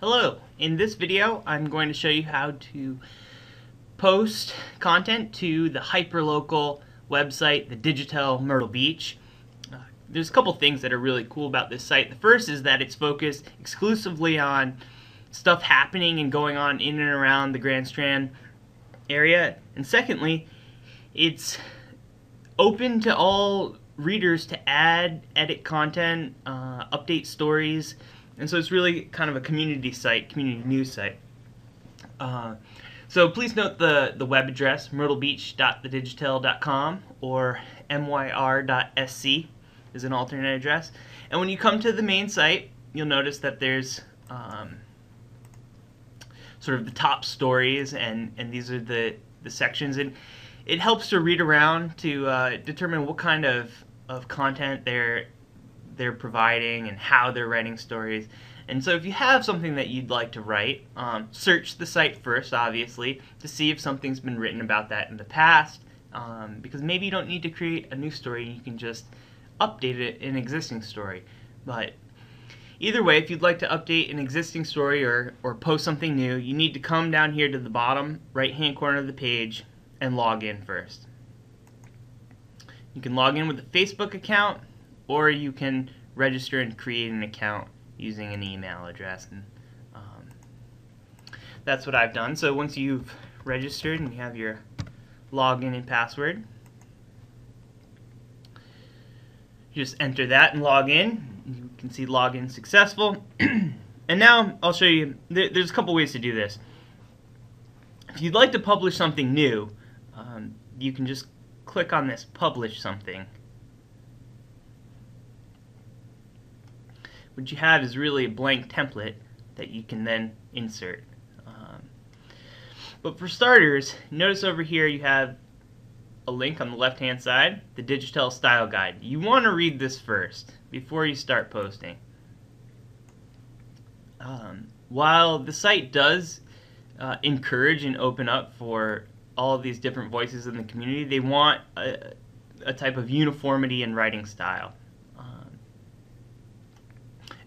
Hello, in this video I'm going to show you how to post content to the hyperlocal website, TheDigitel Myrtle Beach. There's a couple things that are really cool about this site. The first is that it's focused exclusively on stuff happening and going on in and around the Grand Strand area. And secondly, it's open to all readers to add, edit content, update stories. And so it's really kind of a community site, community news site. So please note the web address, myrtlebeach.thedigitel.com or myr.sc is an alternate address. And when you come to the main site, you'll notice that there's sort of the top stories, and these are the sections. And it helps to read around to determine what kind of content they're providing and how they're writing stories. And so if you have something that you'd like to write, search the site first, obviously, to see if something's been written about that in the past, because maybe you don't need to create a new story, you can just update it in an existing story. But either way, if you'd like to update an existing story or post something new, you need to come down here to the bottom right-hand corner of the page and log in first. You can log in with a Facebook account, or you can register and create an account using an email address. And that's what I've done. So once you've registered and you have your login and password, just enter that and log in. You can see login successful. And now I'll show you, there's a couple ways to do this. If you'd like to publish something new, you can just click on this publish something. What you have is really a blank template that you can then insert. But for starters, notice over here you have a link on the left hand side, the Digital Style Guide. You want to read this first before you start posting. While the site does encourage and open up for all of these different voices in the community, they want a type of uniformity in writing style.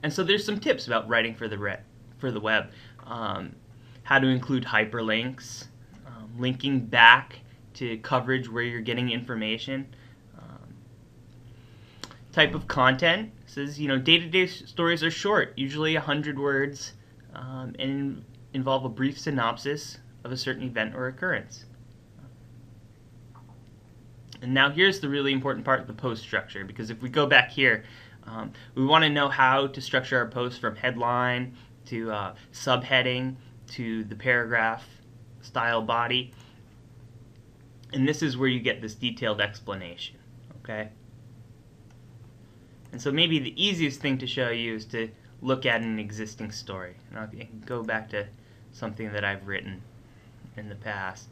And so there's some tips about writing for the web. How to include hyperlinks, linking back to coverage where you're getting information. Type of content says, day-to-day stories are short, usually 100 words, and involve a brief synopsis of a certain event or occurrence. And now here's the really important part of the post structure, because if we go back here, we want to know how to structure our post from headline to subheading to the paragraph style body. And this is where you get this detailed explanation, okay? And so maybe the easiest thing to show you is to look at an existing story. Now I can go back to something that I've written in the past.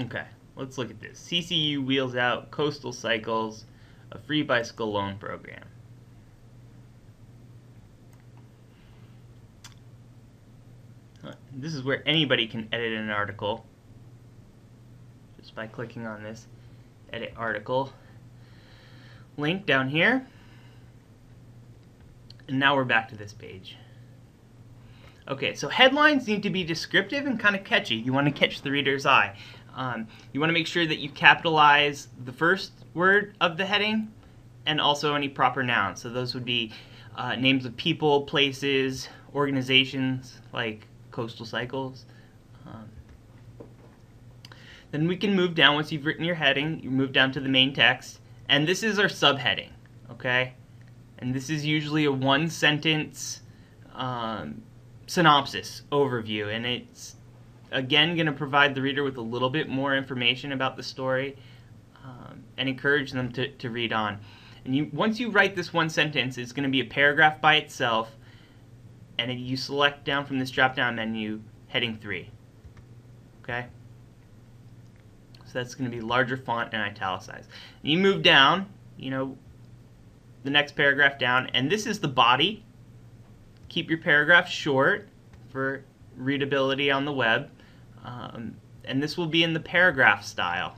Okay, let's look at this. CCU wheels out Coastal Cycles, a free bicycle loan program. This is where anybody can edit an article just by clicking on this edit article link down here. And now we're back to this page. Okay, so headlines need to be descriptive and kind of catchy. You want to catch the reader's eye. You want to make sure that you capitalize the first word of the heading and also any proper nouns. So those would be names of people, places, organizations like Coastal Cycles. Then we can move down. Once you've written your heading, you move down to the main text. And this is our subheading, okay? And this is usually a one-sentence synopsis overview, and it's again going to provide the reader with a little bit more information about the story and encourage them to read on. And once you write this one sentence, it's going to be a paragraph by itself, and you select down from this drop-down menu heading 3. Okay? So that's going to be larger font and italicized. And you move down, the next paragraph down, and this is the body. Keep your paragraph short for readability on the web. And this will be in the paragraph style.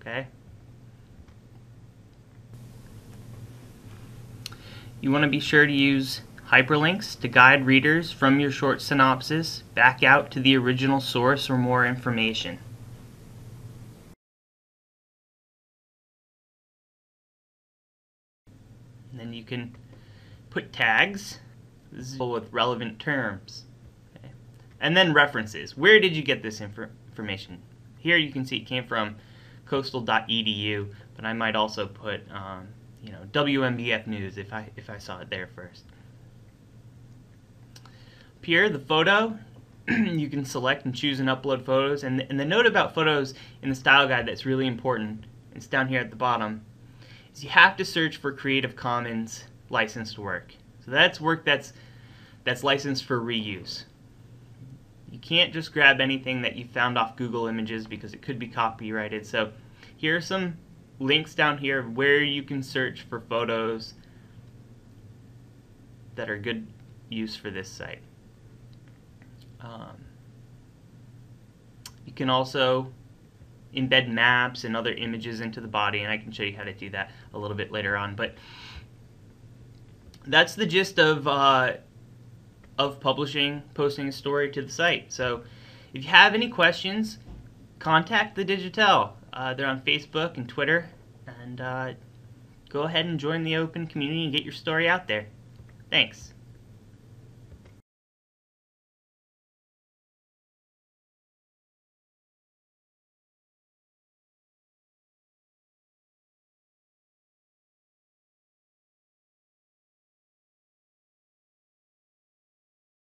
Okay? you want to be sure to use hyperlinks to guide readers from your short synopsis back out to the original source or more information. And then you can put tags with relevant terms. Okay. And then references. Where did you get this information? Here you can see it came from coastal.edu, but I might also put WMBF News if I saw it there first. Up here, the photo, you can select and choose and upload photos. And the note about photos in the style guide that's really important, it's down here at the bottom, is you have to search for Creative Commons licensed work. So that's work that's licensed for reuse. You can't just grab anything that you found off Google Images because it could be copyrighted. So here are some links down here where you can search for photos that are good use for this site. You can also embed maps and other images into the body, and I can show you how to do that a little bit later on. But that's the gist of posting a story to the site. So if you have any questions, contact TheDigitel. They're on Facebook and Twitter, and go ahead and join the open community and get your story out there. Thanks.